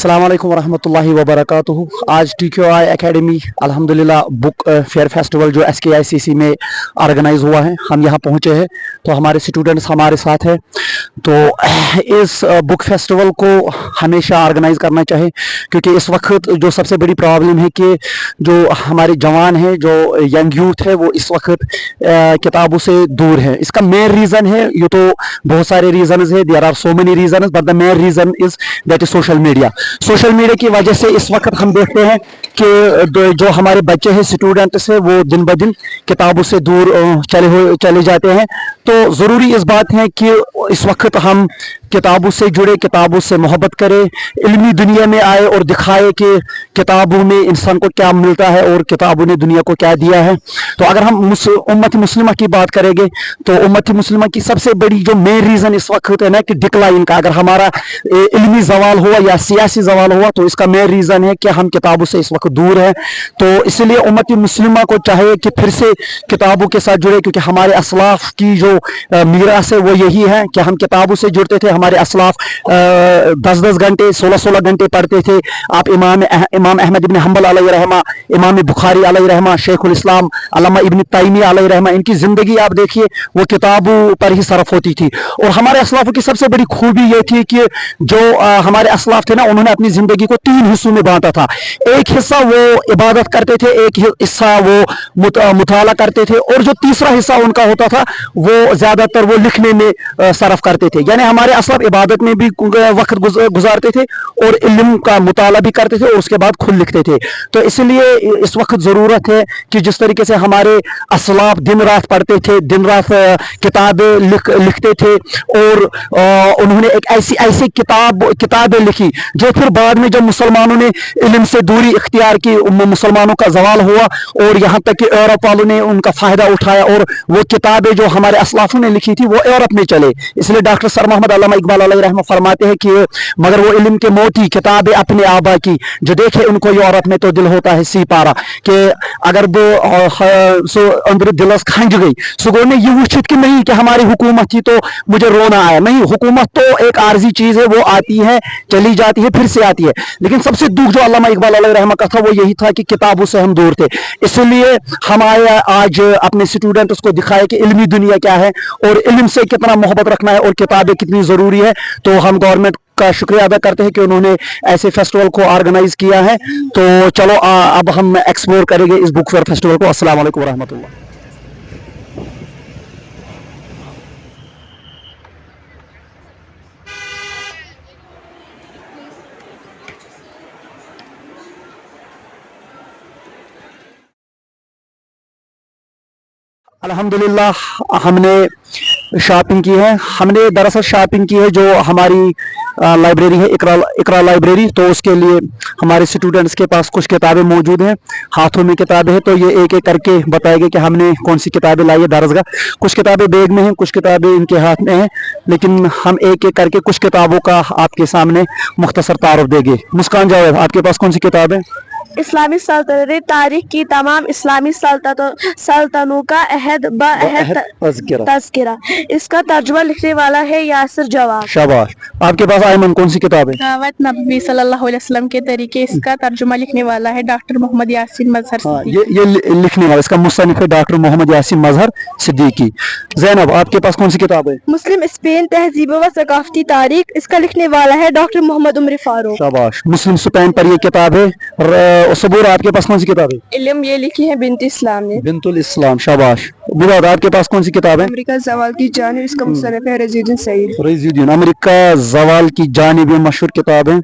अस्सलाम वालेकुम वरहमतुल्लाहि वबरकातुहू। आज TQI एकेडमी अल्हम्दुलिल्लाह बुक फेयर फेस्टिवल जो SKICC में ऑर्गेनाइज हुआ है, हम यहाँ पहुँचे हैं तो हमारे स्टूडेंट्स हमारे साथ हैं। तो इस बुक फेस्टिवल को हमेशा ऑर्गेनाइज करना चाहिए, क्योंकि इस वक्त जो सबसे बड़ी प्रॉब्लम है कि जो हमारे जवान हैं, जो यंग यूथ है, वो इस वक्त किताबों से दूर है। इसका मेन रीज़न है, ये तो बहुत सारे रीजंस है, there are so many reasons, but the main reason is that is social media. Social media की वजह से इस वक्त हम देखते हैं कि जो हमारे बच्चे हैं, स्टूडेंट्स हैं, वो दिन ब दिन किताबों से दूर चले जाते हैं। तो ज़रूरी इस बात है कि इस वक्त हम किताबों से जुड़े, किताबों से मोहब्बत करें, इल्मी दुनिया में आए और दिखाए कि किताबों में इंसान को क्या मिलता है और किताबों ने दुनिया को क्या दिया है। तो अगर हम उम्मत मुस्लिमा की बात करेंगे तो उम्मत मुस्लिमा की सबसे बड़ी जो मेन रीज़न इस वक्त है ना कि डिक्लाइन का, अगर हमारा इल्मी जवाल हुआ या सियासी जवाल हुआ तो इसका मेन रीज़न है कि हम किताबों से इस वक्त दूर हैं। तो इसलिए उम्मत मुस्लिमा को चाहिए कि फिर से किताबों के साथ जुड़े, क्योंकि हमारे असलाफ की जो मीरास है वो यही है कि हम किताबों से जुड़ते थे। हमारे असलाफ 10-10 घंटे 16-16 घंटे पढ़ते थे। आप इमाम अहमद इब्न हम्बल अलैहि रहमा, इमाम बुखारी अलैहि रहमा, शेखुल इस्लाम अल्लामा इब्न तैमिया अलैहि रहमा, इनकी ज़िंदगी आप देखिए वो किताबों पर ही सरफ होती थी। और हमारे असलाफों की सबसे बड़ी खूबी ये थी कि जो हमारे असलाफ थे ना, उन्होंने अपनी ज़िंदगी को 3 हिस्सों में बांटा था। एक हिस्सा वो इबादत करते थे, एक हिस्सा वो मुताला करते थे, और जो तीसरा हिस्सा उनका होता था वो ज़्यादातर वो लिखने में सरफ करते थे। यानी हमारे असलाफ इबादत में भी वक्त गुजारते थे और इल्म का मुताला भी करते थे और उसके बाद खुद लिखते थे। तो इसलिए इस वक्त ज़रूरत है कि जिस तरीके से हमारे असलाफ दिन रात पढ़ते थे, दिन रात किताबें लिखते थे, और उन्होंने एक ऐसी किताबें लिखी जो फिर बाद में जब मुसलमानों ने इल्म से दूरी इख्तियार की, मुसलमानों का जवाल हुआ और यहाँ तक कि यूरोप वालों ने उनका फ़ायदा उठाया और वो किताबें जो हमारे असलाफों ने लिखी थी वो यूरोप में चले। इसलिए डॉक्टर सर मोहम्मद अल्लामा इकबाल अलैहि रहमा फरमाते हैं कि मगर वो इल्म के मोती किताबें अपने आबा की, जो देखे उनको यूरोप में तो दिल होता है सी पारा, कि अगर वो अंदर दिलस खंज गई सुगो ने ये वुचित कि नहीं कि हमारी हुकूमत थी तो मुझे रोना आया। नहीं, हुकूमत तो एक आर्जी चीज़ है, वो आती है चली जाती है फिर से आती है। लेकिन सबसे दुख जो अल्लामा इकबाल अलैहि रहमा का था वो यही था कि किताबों से हम दूर थे। इसलिए हमारे आज अपने स्टूडेंट्स को दिखाए कि इल्मी दुनिया क्या है और इल्म से कितना मोहब्बत रखना है और किताबें कितनी ज़रूरी है। तो हम गवर्नमेंट का शुक्रिया अदा करते हैं कि उन्होंने ऐसे फेस्टिवल को ऑर्गेनाइज किया है। तो चलो अब हम एक्सप्लोर करेंगे इस बुक फेयर फेस्टिवल को। अस्सलाम वालेकुम रहमतुल्लाह। अल्हम्दुलिल्लाह हमने शॉपिंग की है। हमने दरअसल शॉपिंग की है जो हमारी लाइब्रेरी है, इकरा लाइब्रेरी। तो उसके लिए हमारे स्टूडेंट्स के पास कुछ किताबें मौजूद हैं, हाथों में किताबें हैं। तो ये एक एक करके बताएंगे कि हमने कौन सी किताबें लाई है दरअसल। कुछ किताबें बैग में हैं, कुछ किताबें इनके हाथ में हैं, लेकिन हम एक एक करके कुछ किताबों का आपके सामने मुख्तसर तारुफ देंगे। मुस्कान जावेद, आपके पास कौन सी किताब है? इस्लामी सल्तनत तारीख की तमाम इस्लामी सल्तनतों का अहद तज़किरा। इसका तर्जुमा लिखने वाला है यासिर जवाद। शाबाश। आपके पास आयमन कौन सी किताब है? दावत नबी सल्लल्लाहु अलैहि वसल्लम के तरीके। इसका तर्जुमा लिखने वाला है डॉक्टर मोहम्मद यासीन मजहर सिद्दीकी। ये लिखने वाला, इसका मुसन्निफ है डॉक्टर मोहम्मद यासीन मजहर सिद्दीकी। जैनब, आपके पास कौन सी किताब है? मुस्लिम स्पेन तहजीब व सकाफती तारीख। इसका लिखने वाला है डॉक्टर मोहम्मद उमर फारूक। शाबाश। मुस्लिम स्पेन पर ये किताब है। सबूर, आपके पास कौन सी किताब है? इल्म, ये लिखी है बिन्त इस्लाम ने। बिन्तुल इस्लाम। शाबाश। मुराद, आपके पास कौन सी किताब है? अमेरिका जवाल की जानिब। इसका मुसन्निफ है रज़ीउद्दीन सईद। रज़ीउद्दीन, अमेरिका जवाल की जानिब, मशहूर किताब है।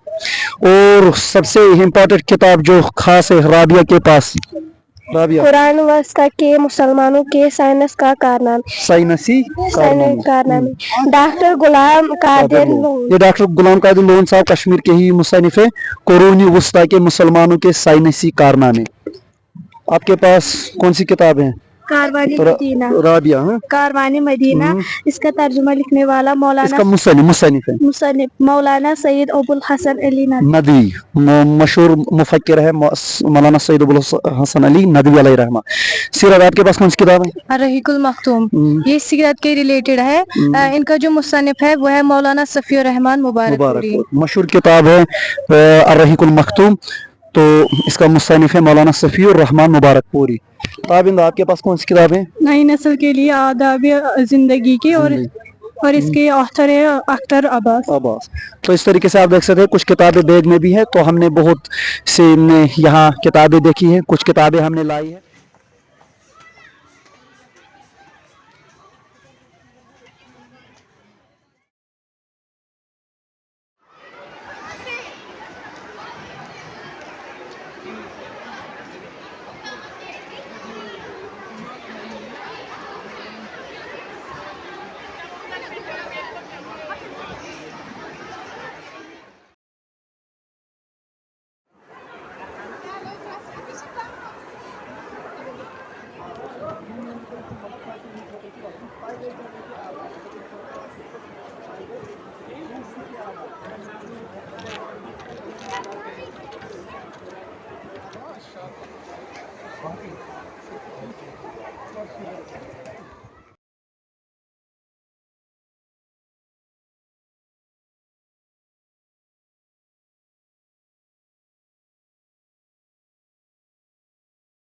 और सबसे इम्पोर्टेंट किताब जो खास है राबिया के पास, राबिया, कुरान वस्ता के मुसलमानों के साइंस का साइंसी कारनामे। Doctor Ghulam Qadir loan. ये डॉक्टर गुलाम कादिर लोन साहब कश्मीर के ही मुसन्निफ है, कुरान वस्ता के मुसलमानों के साइंसी कारनामे। आपके पास कौन सी किताब है? कारवानी मदीना, राबिया, हाँ? कारवानी मदीना। इसका तर्जुमा लिखने वाला मौलाना इसका मुसन्निफ है मुसन्निफ मौलाना सैयद अबुल हसन अली नदवी। नदी मशहूर मुफक्किर है मौलाना सैयद अबुल हसन अली नदवी अलैहि रहमा। सीरत आपके पास कौन सी किताब है? अर्रहीकुल मखतूम, ये सीरत के रिलेटेड है। इनका जो मुसन्निफ है वो है मौलाना सफीउर रहमान मुबारकपुरी। मशहूर किताब है अर्रहीकुल मखतूम, तो इसका मुसन्निफ है मौलाना सफीउर रहमान मुबारकपुरी। ताबिंद आपके पास कौन सी किताब है? नई नस्ल के लिए आदाब जिंदगी की, और इसके ऑथर है अख्तर अब्बास। तो इस तरीके से आप देख सकते हैं कुछ किताबें बैग में भी है। तो हमने बहुत से यहाँ किताबें देखी है, कुछ किताबें हमने लाई है।